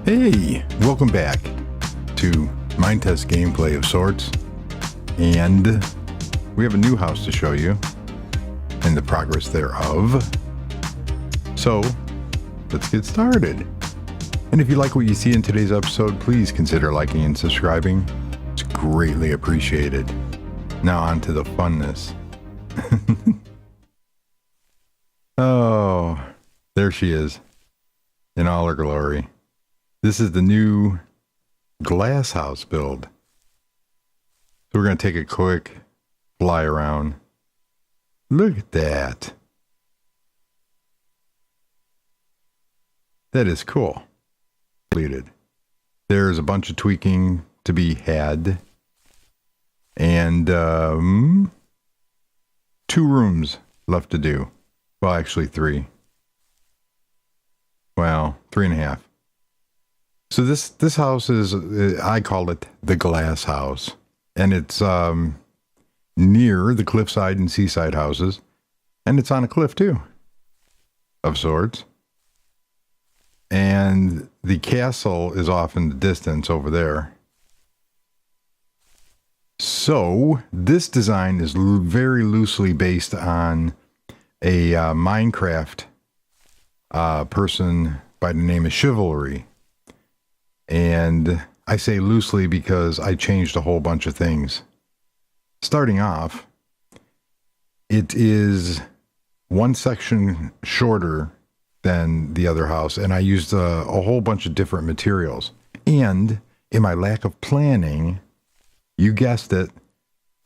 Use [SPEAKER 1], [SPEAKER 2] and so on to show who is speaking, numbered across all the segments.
[SPEAKER 1] Hey, welcome back to Minetest gameplay of sorts, and we have a new house to show you and the progress thereof. So let's get started. And if you like what you see in today's episode, please consider liking and subscribing. It's greatly appreciated. Now on to the funness. Oh, there she is in all her glory. This is the new glass house build. So we're going to take a quick fly around. Look at that. That is cool. Completed. There's a bunch of tweaking to be had. And 2 rooms left to do. Well, actually 3. Well, 3.5. So this house is, I call it the glass house, and it's near the cliffside and seaside houses, and it's on a cliff too, of sorts. And the castle is off in the distance over there. So this design is very loosely based on a Minecraft person by the name of Chivalry. And I say loosely because I changed a whole bunch of things. Starting off, it is 1 section shorter than the other house, and I used a whole bunch of different materials. And in my lack of planning, you guessed it,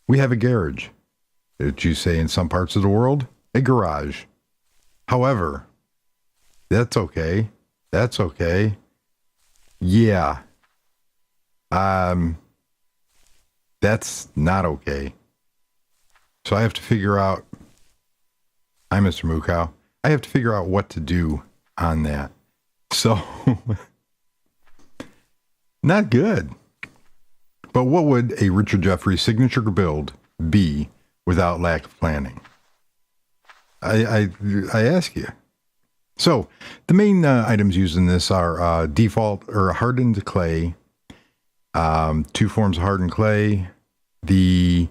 [SPEAKER 1] we have a garage. Did you say in some parts of the world? A garage. However, that's okay. That's okay. Yeah. That's not okay. So I have to figure out, hi, Mr. Mukow. I have to figure out what to do on that. So, not good. But what would a Richard Jeffrey signature build be without lack of planning? I ask you. So, the main items used in this are default or hardened clay, 2 forms of hardened clay, the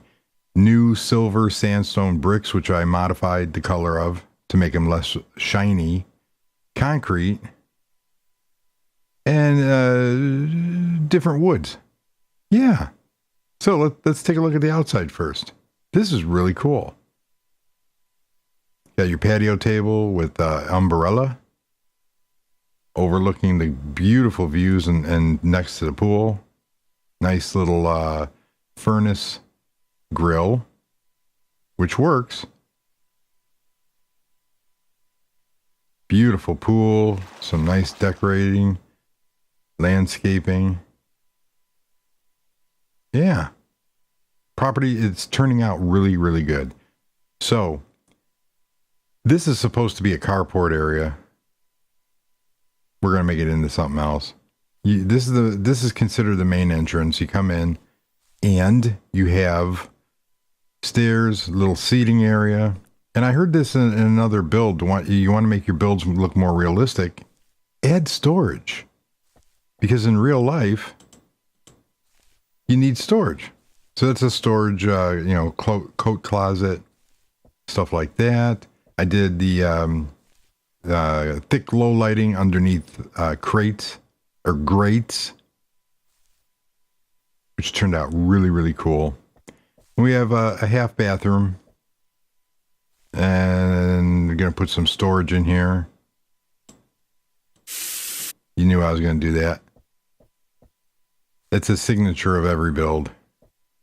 [SPEAKER 1] new silver sandstone bricks, which I modified the color of to make them less shiny, concrete, and different woods. Yeah. So, let's take a look at the outside first. This is really cool. Got your patio table with umbrella overlooking the beautiful views and next to the pool. Nice little furnace grill, which works. Beautiful pool, some nice decorating, landscaping. Yeah. Property is turning out really, really good. So, this is supposed to be a carport area. We're going to make it into something else. This is considered the main entrance. You come in and you have stairs, little seating area. And I heard this in another build. You want to make your builds look more realistic? Add storage. Because in real life, you need storage. So that's a storage, coat closet, stuff like that. I did the thick low lighting underneath crates or grates, which turned out really, really cool. We have a half bathroom, and we're going to put some storage in here. You knew I was going to do that. It's a signature of every build.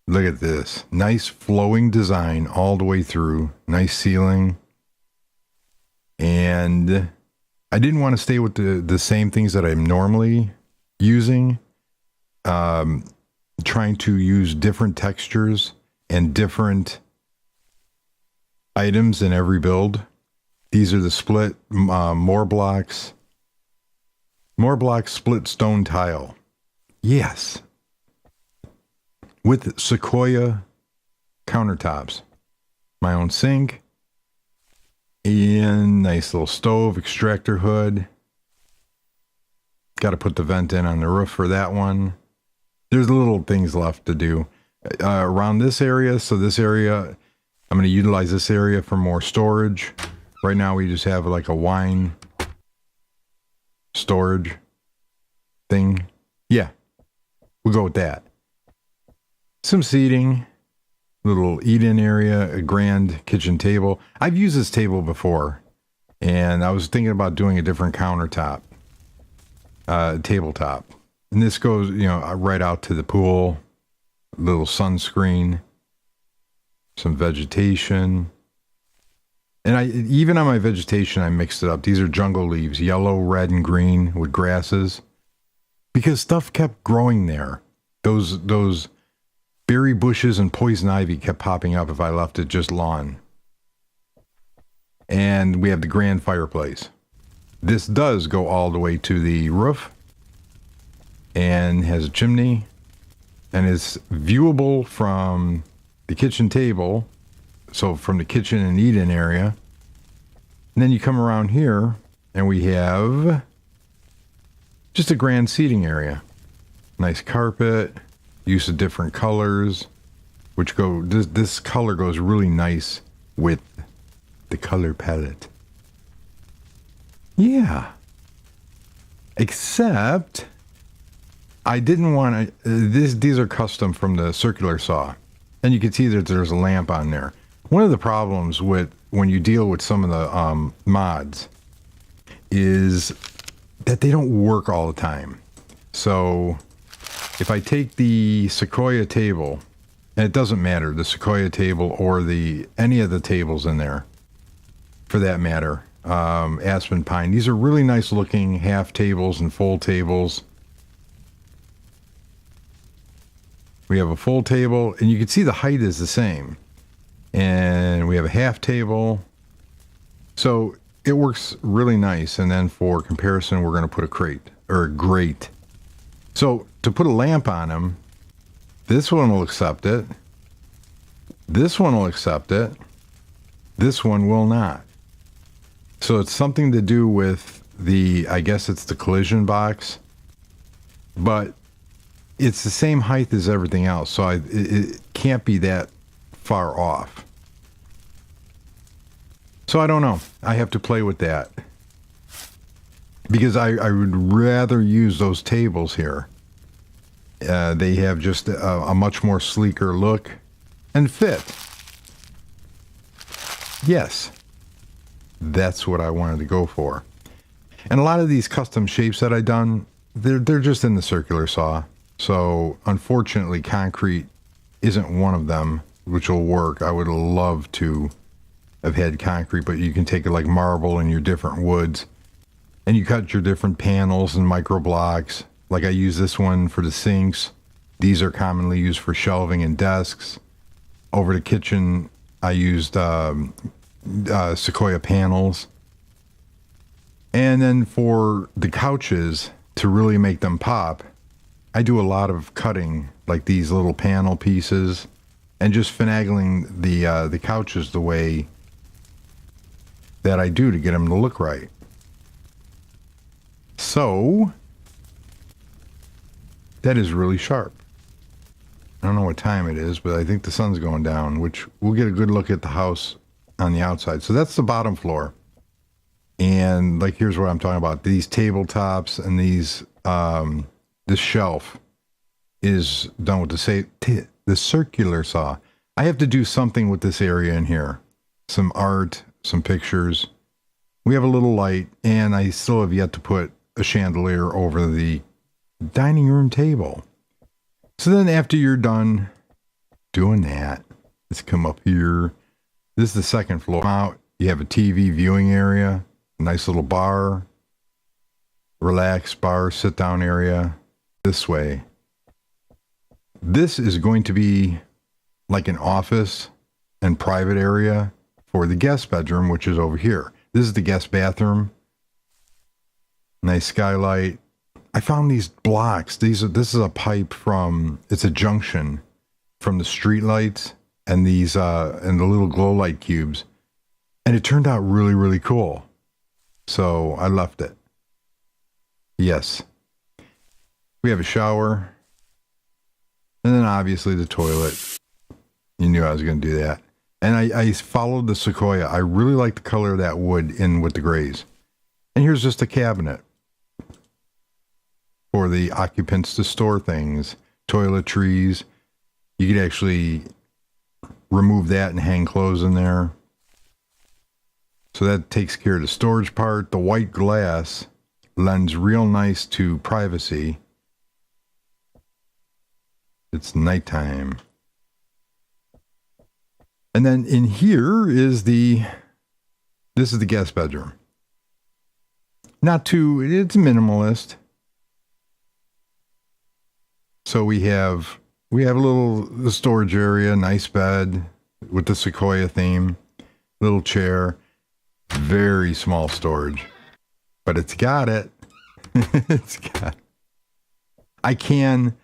[SPEAKER 1] Look at this. Nice flowing design all the way through. Nice ceiling. And I didn't want to stay with the same things that I'm normally using. Trying to use different textures and different items in every build. These are the split more blocks split stone tile. Yes. With Sequoia countertops. My own sink. And nice little stove, extractor hood. Got to put the vent in on the roof for that one. There's little things left to do around this area. So this area, I'm going to utilize this area for more storage. Right now we just have like a wine storage thing. Yeah, we'll go with that. Some seating, little eat-in area, a grand kitchen table. I've used this table before, and I was thinking about doing a different countertop, tabletop. And this goes, you know, right out to the pool, little sunscreen, some vegetation. And even on my vegetation, I mixed it up. These are jungle leaves, yellow, red, and green with grasses, because stuff kept growing there. Those berry bushes and poison ivy kept popping up if I left it just lawn. And we have the grand fireplace. This does go all the way to the roof and has a chimney and is viewable from the kitchen table. So from the kitchen and eat-in area. And then you come around here and we have just a grand seating area. Nice carpet, use of different colors, which this color goes really nice with the color palette. Yeah. Except I didn't want to, these are custom from the circular saw. And you can see that there's a lamp on there. One of the problems with when you deal with some of the mods is that they don't work all the time. So if I take the Sequoia table, and it doesn't matter, the Sequoia table or any of the tables in there, for that matter, Aspen Pine, these are really nice looking half tables and full tables. We have a full table, and you can see the height is the same. And we have a half table. So it works really nice. And then for comparison, we're going to put a crate or a grate. So to put a lamp on them, this one will accept it. This one will accept it. This one will not. So it's something to do with I guess it's the collision box, but it's the same height as everything else. So it can't be that far off. So I don't know. I have to play with that. Because I would rather use those tables here. They have just a much more sleeker look and fit. Yes. That's what I wanted to go for. And a lot of these custom shapes that I've done, they're just in the circular saw. So unfortunately, concrete isn't one of them, which will work. I would love to have had concrete, but you can take it like marble and your different woods, and you cut your different panels and micro blocks. Like I use this one for the sinks. These are commonly used for shelving and desks. Over the kitchen, I used Sequoia panels. And then for the couches, to really make them pop, I do a lot of cutting, like these little panel pieces, and just finagling the couches the way that I do to get them to look right. So that is really sharp. I don't know what time it is, but I think the sun's going down, which we'll get a good look at the house on the outside. So that's the bottom floor. And like, here's what I'm talking about. These tabletops and these, this shelf is done with the circular saw. I have to do something with this area in here. Some art, some pictures. We have a little light, and I still have yet to put a chandelier over the dining room table. So then after you're done doing that, let's come up here. This is the second floor. Out, you have a TV viewing area, a nice little bar, relax bar, sit down area. This way. This is going to be like an office and private area for the guest bedroom, which is over here. This is the guest bathroom. Nice skylight. I found these blocks. This is a pipe it's a junction from the street lights and these, and the little glow light cubes. And it turned out really, really cool. So I left it. Yes. We have a shower. And then obviously the toilet. You knew I was going to do that. And I followed the Sequoia. I really like the color of that wood in with the grays. And here's just a cabinet for the occupants to store things. Toiletries. You could actually remove that and hang clothes in there. So that takes care of the storage part. The white glass lends real nice to privacy. It's nighttime. And then in here is this is the guest bedroom. Not too, it's minimalist. So we have a little storage area, nice bed with the Sequoia theme, little chair, very small storage, but it's got it. I can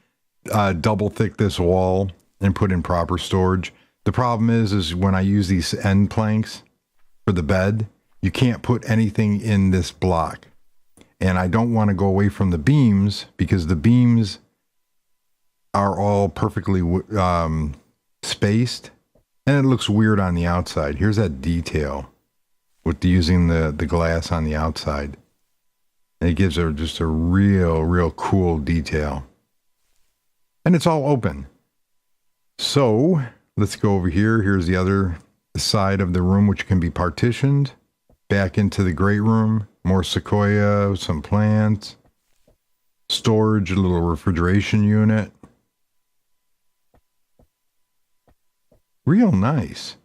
[SPEAKER 1] double thick this wall and put in proper storage. The problem is when I use these end planks for the bed, you can't put anything in this block. And I don't want to go away from the beams because the beams are all perfectly spaced. And it looks weird on the outside. Here's that detail with using the glass on the outside. And it gives her just a real cool detail. And it's all open. So let's go over here. Here's the other side of the room, which can be partitioned. Back into the great room. More Sequoia, some plants. Storage, a little refrigeration unit. Real nice.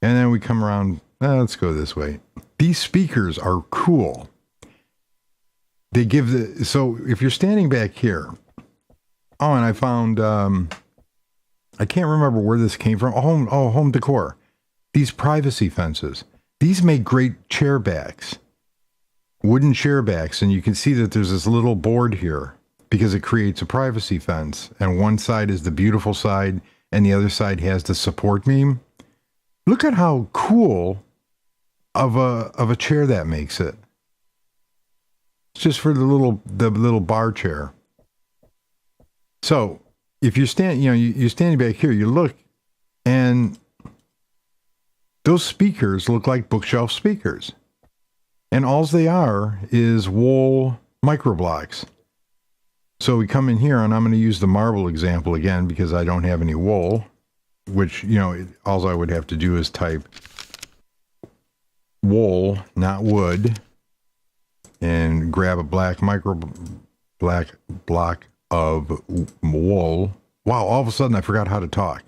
[SPEAKER 1] And then we come around. Let's go this way. These speakers are cool. They give so if you're standing back here. Oh, and I found, I can't remember where this came from. Home decor. These privacy fences. These make great chair backs. Wooden chair backs. And you can see that there's this little board here because it creates a privacy fence. And one side is the beautiful side and the other side has the support beam. Look at how cool of a chair that makes it. It's just for the little bar chair. So if you're you're standing back here, you look, and those speakers look like bookshelf speakers, and all they are is wool microblocks. So we come in here, and I'm going to use the marble example again because I don't have any wool, which all I would have to do is type wool, not wood, and grab a black block of wool. Wow, all of a sudden I forgot how to talk.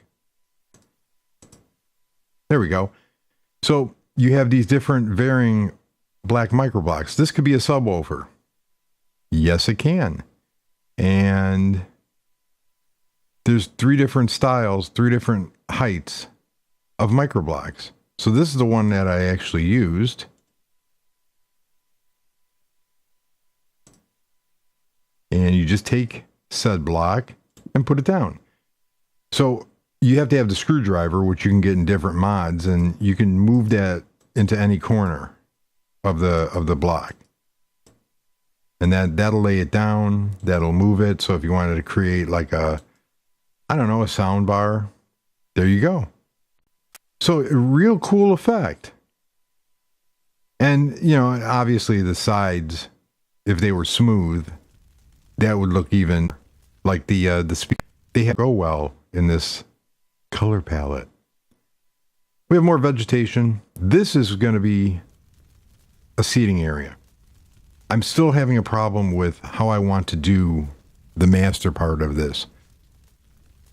[SPEAKER 1] There we go. So you have these different varying black microblocks. This could be a subwoofer. Yes, it can. And there's 3 different styles, 3 different heights of microblocks. So this is the one that I actually used. And you just take said block and put it down. So you have to have the screwdriver, which you can get in different mods, and you can move that into any corner of the block. And that'll lay it down, that'll move it. So if you wanted to create like a sound bar, there you go. So a real cool effect. And, obviously the sides, if they were smooth, that would look even like the speaker. They go well in this color palette. We have more vegetation. This is going to be a seating area. I'm still having a problem with how I want to do the master part of this.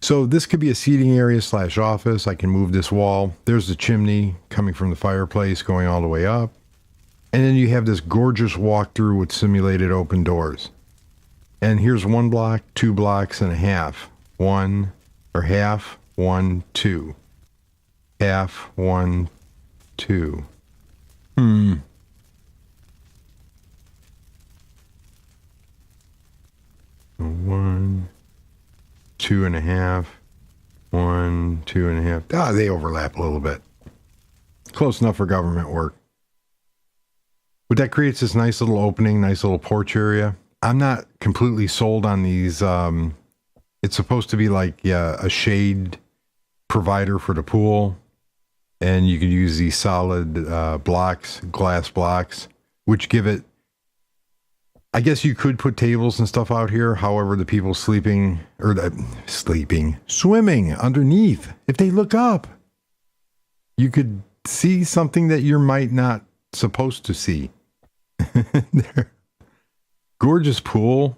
[SPEAKER 1] So this could be a seating area / office. I can move this wall. There's the chimney coming from the fireplace going all the way up. And then you have this gorgeous walkthrough with simulated open doors. And here's 1 block, 2 blocks and a half. 1 or half, 1, 2. Half, 1, 2. 1, 2 and a half. 1, 2 and a half. They overlap a little bit. Close enough for government work. But that creates this nice little opening, nice little porch area. I'm not completely sold on these. It's supposed to be like a shade provider for the pool, and you can use these solid blocks, glass blocks, which give it. I guess you could put tables and stuff out here. However, the people swimming underneath, if they look up, you could see something that you might not supposed to see. Gorgeous pool.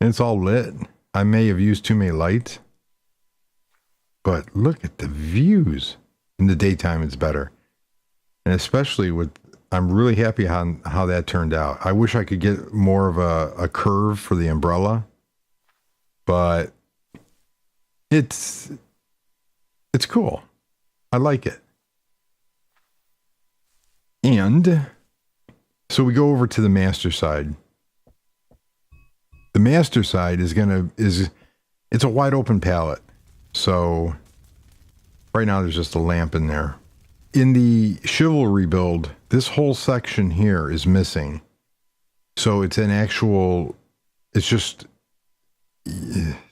[SPEAKER 1] And it's all lit. I may have used too many lights. But look at the views. In the daytime, it's better. And especially with, I'm really happy how that turned out. I wish I could get more of a curve for the umbrella. But it's cool. I like it. And so we go over to the master side. The master side it's a wide open palette. So right now there's just a lamp in there. In the Chivalry build, this whole section here is missing. So it's just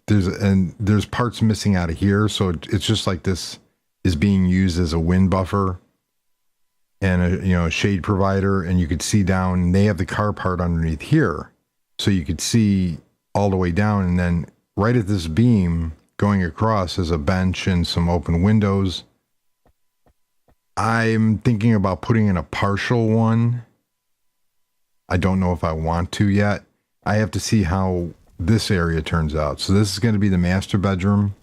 [SPEAKER 1] there's parts missing out of here. So it's just like this is being used as a wind buffer and a shade provider, and you could see down, and they have the carport underneath here. So you could see all the way down, and then right at this beam going across is a bench and some open windows. I'm thinking about putting in a partial one. I don't know if I want to yet. I have to see how this area turns out. So this is going to be the master bedroom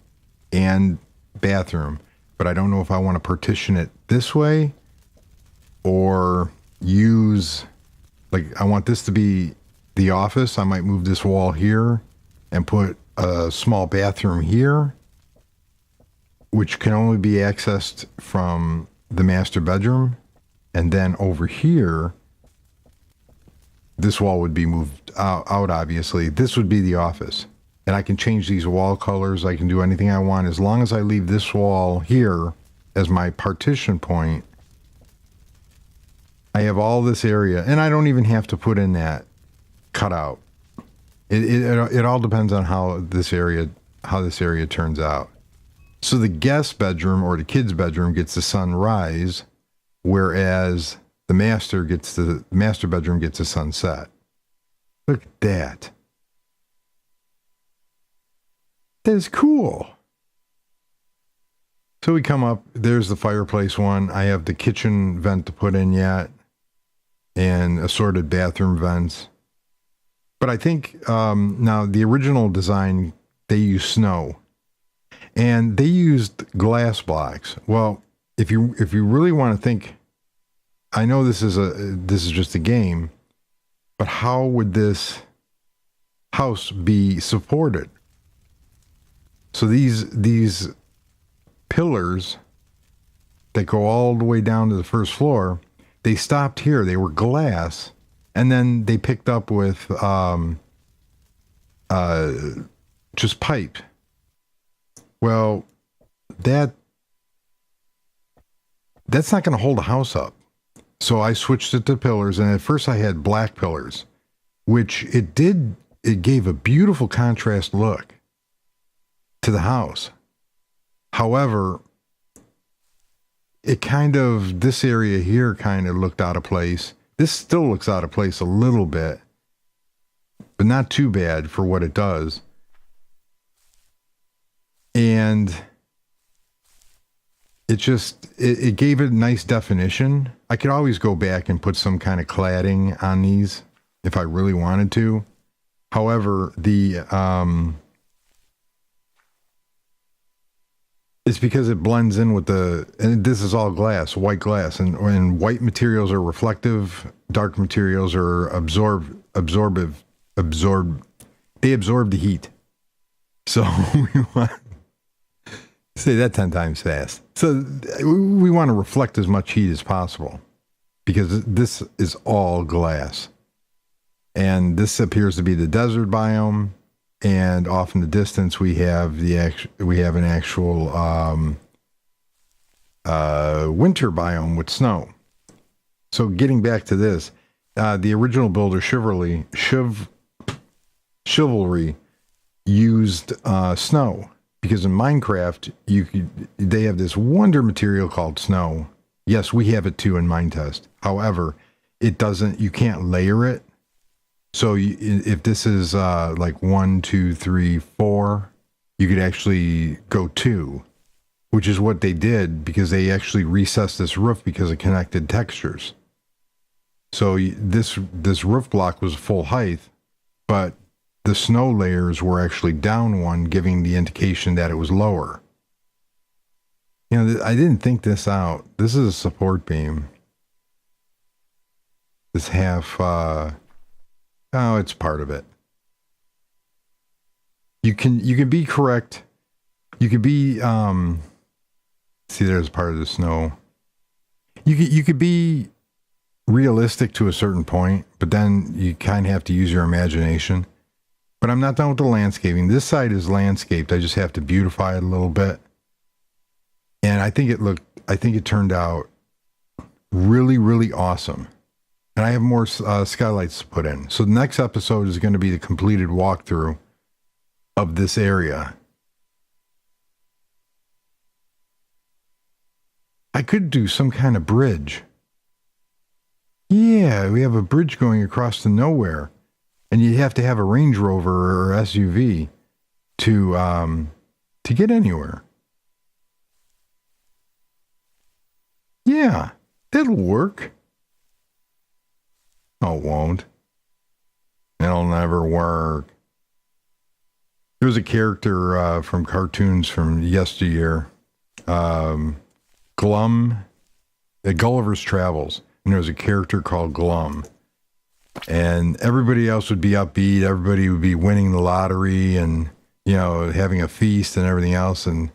[SPEAKER 1] and bathroom, but I don't know if I want to partition it this way or I want this to be the office. I might move this wall here and put a small bathroom here, which can only be accessed from the master bedroom. And then over here, this wall would be moved out, obviously. This would be the office. And I can change these wall colors. I can do anything I want. As long as I leave this wall here as my partition point, I have all this area. And I don't even have to put in that cutout. It all depends on how this area turns out. So the guest bedroom or the kid's bedroom gets the sunrise, whereas the master bedroom gets the sunset. Look at that. That is cool. So we come up, there's the fireplace one. I have the kitchen vent to put in yet, and assorted bathroom vents. But I think now the original design, they used snow, and they used glass blocks. Well, if you really want to think, I know this is just a game, but how would this house be supported? So these pillars that go all the way down to the first floor, they stopped here. They were glass. And then they picked up with just pipe. Well, that's not going to hold a house up. So I switched it to pillars, and at first I had black pillars, which it gave a beautiful contrast look to the house. However, this area here kind of looked out of place. This still looks out of place a little bit, but not too bad for what it does. And it gave it a nice definition. I could always go back and put some kind of cladding on these if I really wanted to. However, it's because it blends in with and this is all glass, white glass, and white materials are reflective, dark materials are they absorb the heat. So we want, say that 10 times fast. So we want to reflect as much heat as possible because this is all glass. And this appears to be the desert biome. And off in the distance, we have an actual winter biome with snow. So getting back to this, the original builder Chivalry used snow, because in Minecraft they have this wonder material called snow. Yes, we have it too in Minetest. However, it doesn't. You can't layer it. So if this is like 1, 2, 3, 4, you could actually go 2, which is what they did, because they actually recessed this roof because of connected textures. So this roof block was full height, but the snow layers were actually down 1, giving the indication that it was lower. You know, I didn't think this out. This is a support beam. This half, it's part of it. You can be correct. You could be, see, there's part of the snow. You could be realistic to a certain point, but then you kind of have to use your imagination. But I'm not done with the landscaping. This side is landscaped. I just have to beautify it a little bit. And I think it turned out really, really awesome. And I have more skylights to put in. So the next episode is going to be the completed walkthrough of this area. I could do some kind of bridge. Yeah, we have a bridge going across to nowhere. And you have to have a Range Rover or SUV to get anywhere. Yeah, that'll work. Oh, it won't. It'll never work. There was a character from cartoons from yesteryear, Glum, Gulliver's Travels, and there was a character called Glum. And everybody else would be upbeat. Everybody would be winning the lottery and, you know, having a feast and everything else. And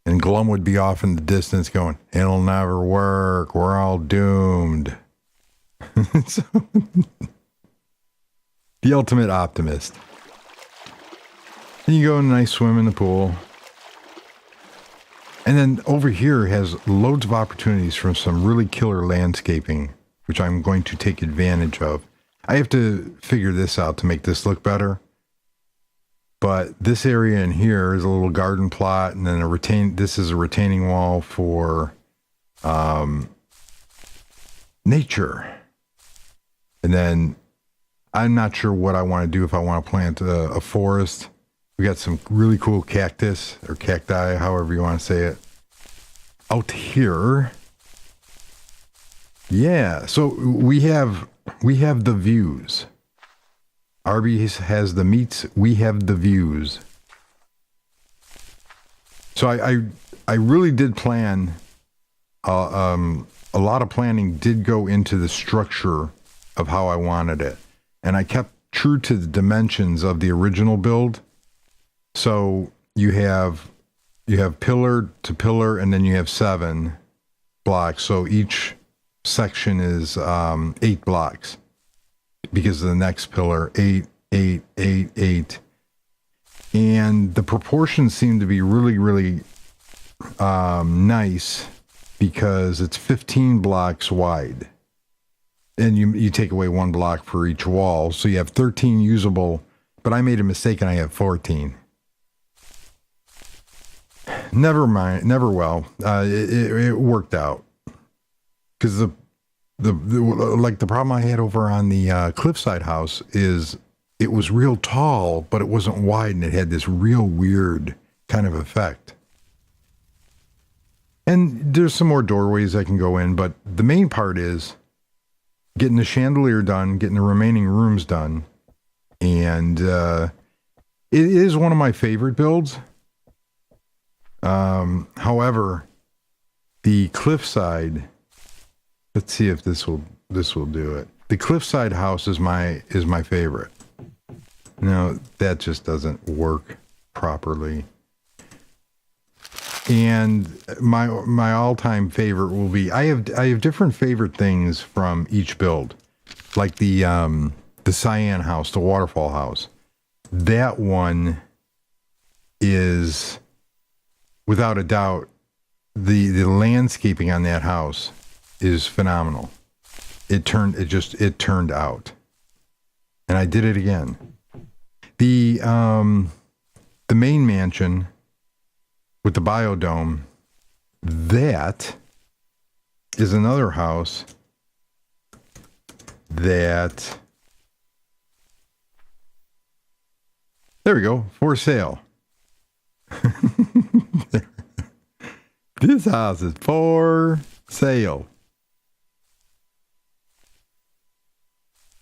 [SPEAKER 1] Glum would be off in the distance going, it'll never work. We're all doomed. So, the ultimate optimist. Then you go in a nice swim in the pool. And then over here has loads of opportunities from some really killer landscaping, which I'm going to take advantage of. I have to figure this out to make this look better. But this area in here is a little garden plot, and then this is a retaining wall for nature. And then I'm not sure what I want to do, if I want to plant a forest. We got some really cool cactus or cacti, however you want to say it, out here. Yeah, so we have the views. Arby's has the meats. We have the views. So I really did plan. A lot of planning did go into the structure of how I wanted it, and I kept true to the dimensions of the original build. So you have pillar to pillar, and then you have 7 blocks. So each section is 8 blocks, because of the next pillar, 8, 8, 8, 8. And the proportions seem to be really, really nice, because it's 15 blocks wide. And you take away 1 block for each wall. So you have 13 usable, but I made a mistake and I have 14. Never mind, never well. It worked out. Because the problem I had over on the cliffside house is it was real tall, but it wasn't wide, and it had this real weird kind of effect. And there's some more doorways I can go in, but the main part is getting the chandelier done, getting the remaining rooms done, and it is one of my favorite builds. However, the cliffside. Let's see if this will do it. The cliffside house is my favorite. No, that just doesn't work properly. And my all-time favorite will be, I have different favorite things from each build, like the Cyan house, the Waterfall House. That one is, without a doubt, the landscaping on that house is phenomenal. it turned out. And I did it again. The main mansion with the biodome, that is another house that, there we go, for sale. This house is for sale.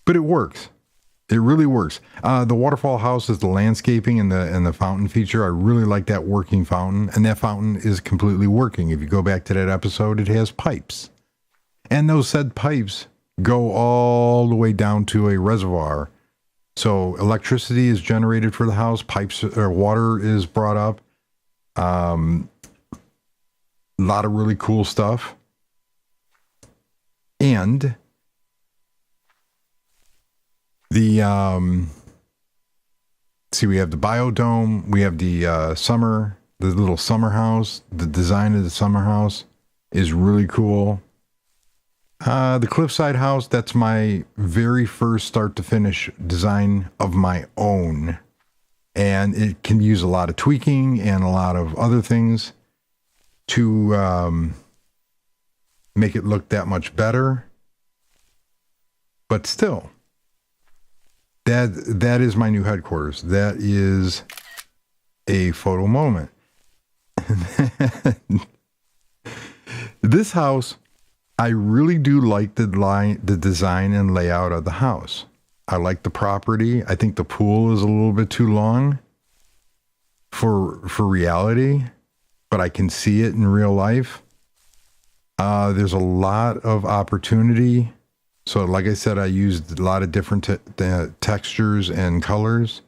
[SPEAKER 1] But it works. It really works. The Waterfall House is the landscaping and the fountain feature. I really like that working fountain. And that fountain is completely working. If you go back to that episode, it has pipes. And those said pipes go all the way down to a reservoir. So electricity is generated for the house. Pipes or water is brought up. A lot of really cool stuff. And we have the biodome, we have the little summer house. The design of the summer house is really cool. The cliffside house, that's my very first start to finish design of my own. And it can use a lot of tweaking and a lot of other things to make it look that much better. But still, that is my new headquarters. That is a photo moment. This house, I really do like the design and layout of the house. I like the property. I think the pool is a little bit too long for reality, but I can see it in real life. There's a lot of opportunity. So like I said, I used a lot of different textures and colors,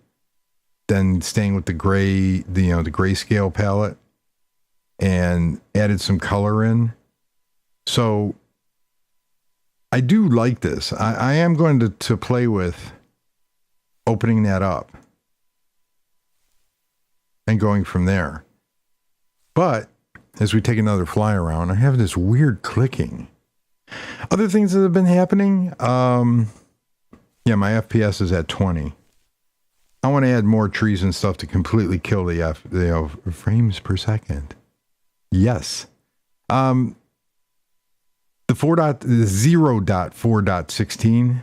[SPEAKER 1] then staying with the gray, the grayscale palette, and added some color in. So I do like this. I am going to play with opening that up and going from there. But as we take another fly around, I have this weird clicking. Other things that have been happening, my FPS is at 20. I want to add more trees and stuff to completely kill the frames per second. Yes. The 0.4.16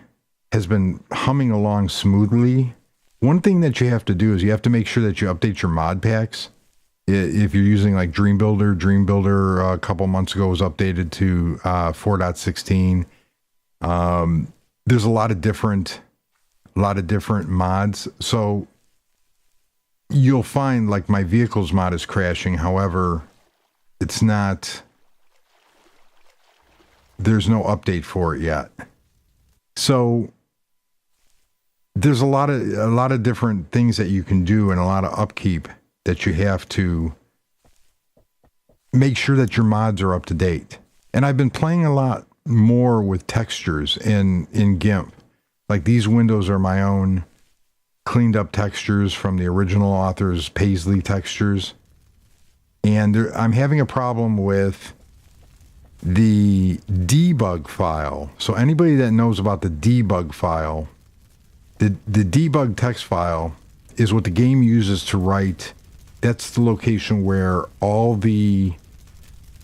[SPEAKER 1] has been humming along smoothly. One thing that you have to do is you have to make sure that you update your mod packs. If you're using like Dream Builder a couple months ago was updated to 4.16. There's a lot of different mods. So you'll find like my vehicles mod is crashing. However, it's not. There's no update for it yet. So there's a lot of different things that you can do and a lot of upkeep that you have to make sure that your mods are up to date. And I've been playing a lot more with textures in GIMP. Like these windows are my own cleaned up textures from the original author's Paisley textures. And I'm having a problem with the debug file. So anybody that knows about the debug file, the debug text file is what the game uses to write. That's the location where all the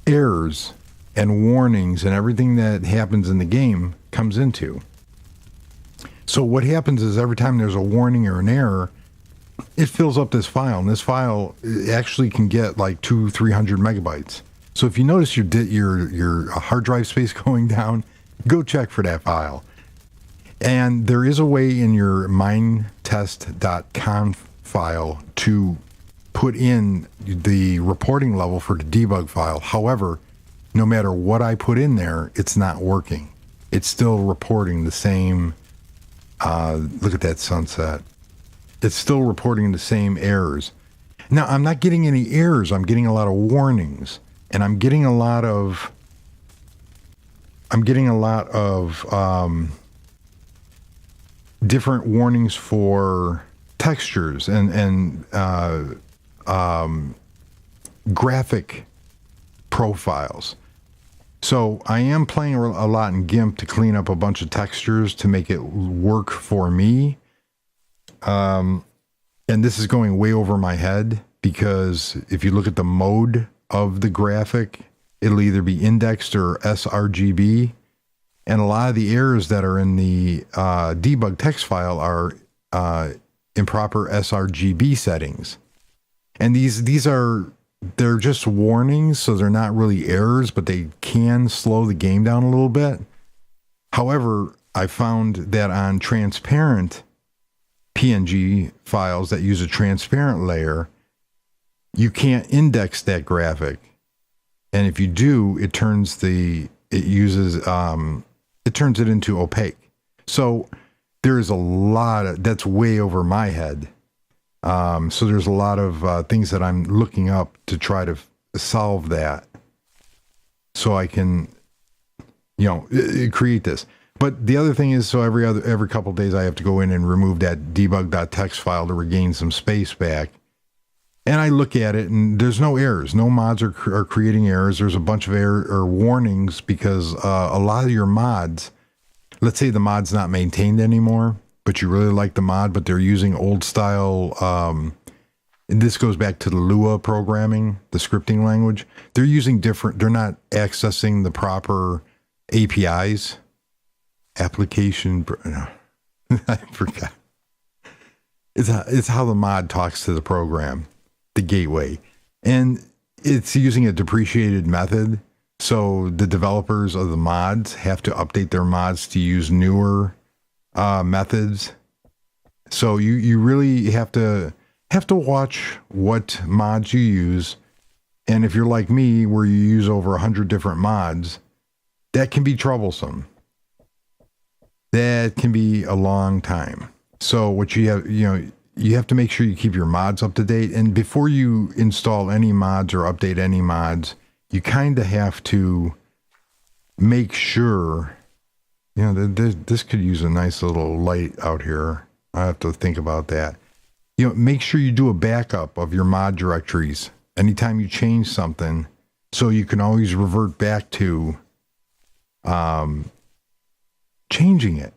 [SPEAKER 1] errors and warnings and everything that happens in the game comes into. So what happens is every time there's a warning or an error, it fills up this file, and this file actually can get like 200-300 megabytes. So if you notice your hard drive space going down, go check for that file. And there is a way in your minetest.conf file to put in the reporting level for the debug file. However, no matter what I put in there, it's not working. It's still reporting the same. Look at that sunset. It's still reporting the same errors. Now, I'm not getting any errors. I'm getting a lot of warnings, and I'm getting a lot of different warnings for textures and graphic profiles. So I am playing a lot in GIMP to clean up a bunch of textures to make it work for me. And this is going way over my head because if you look at the mode of the graphic, it'll either be indexed or sRGB. And a lot of the errors that are in the debug text file are improper sRGB settings. And they're just warnings, so they're not really errors, but they can slow the game down a little bit. However, I found that on transparent PNG files that use a transparent layer, you can't index that graphic. And if you do, it turns it turns it into opaque. So there's a lot that's way over my head. So there's a lot of things that I'm looking up to try to solve that, so I can, create this. But the other thing is, so every couple of days I have to go in and remove that debug.txt file to regain some space back. And I look at it, and there's no errors. No mods are creating errors. There's a bunch of error or warnings because a lot of your mods, let's say the mod's not maintained anymore, but you really like the mod, but they're using old style. And this goes back to the Lua programming, the scripting language. They're using they're not accessing the proper APIs. I forgot. It's how the mod talks to the program, the gateway. And it's using a depreciated method. So the developers of the mods have to update their mods to use newer methods. So you really have to watch what mods you use. And if you're like me, where you use over 100 different mods, that can be troublesome. That can be a long time. So what you have to make sure you keep your mods up to date. And before you install any mods or update any mods, you kind of have to make sure, this could use a nice little light out here. I have to think about that. Make sure you do a backup of your mod directories anytime you change something, so you can always revert back to changing it.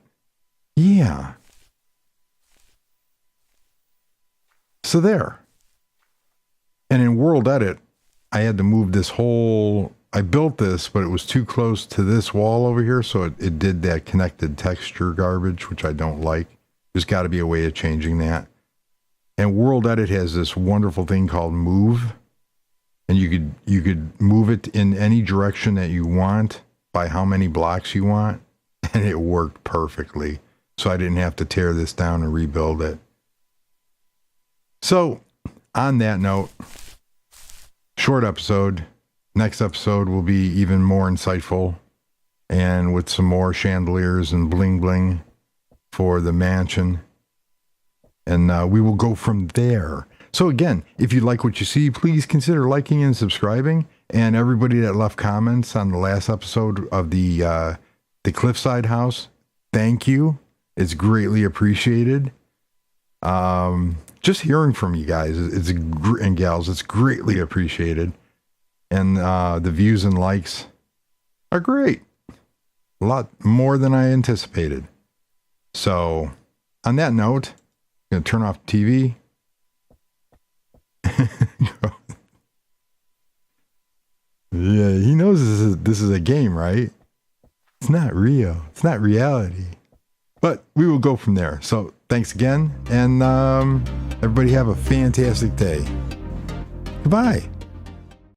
[SPEAKER 1] Yeah. So there. And in World Edit, I had to move this I built this, but it was too close to this wall over here, so it did that connected texture garbage, which I don't like. There's got to be a way of changing that. And World Edit has this wonderful thing called Move, and you could move it in any direction that you want by how many blocks you want, and it worked perfectly. So I didn't have to tear this down and rebuild it. So, on that note, short episode. Next episode will be even more insightful and with some more chandeliers and bling bling for the mansion. And we will go from there. So again, if you like what you see, please consider liking and subscribing. And everybody that left comments on the last episode of the Cliffside House, thank you. It's greatly appreciated. Just hearing from you guys and gals, it's greatly appreciated. And the views and likes are great. A lot more than I anticipated. So, on that note, I'm going to turn off the TV. Yeah, he knows this is a game, right? It's not real. It's not reality. But we will go from there. So, thanks again. And everybody have a fantastic day. Goodbye.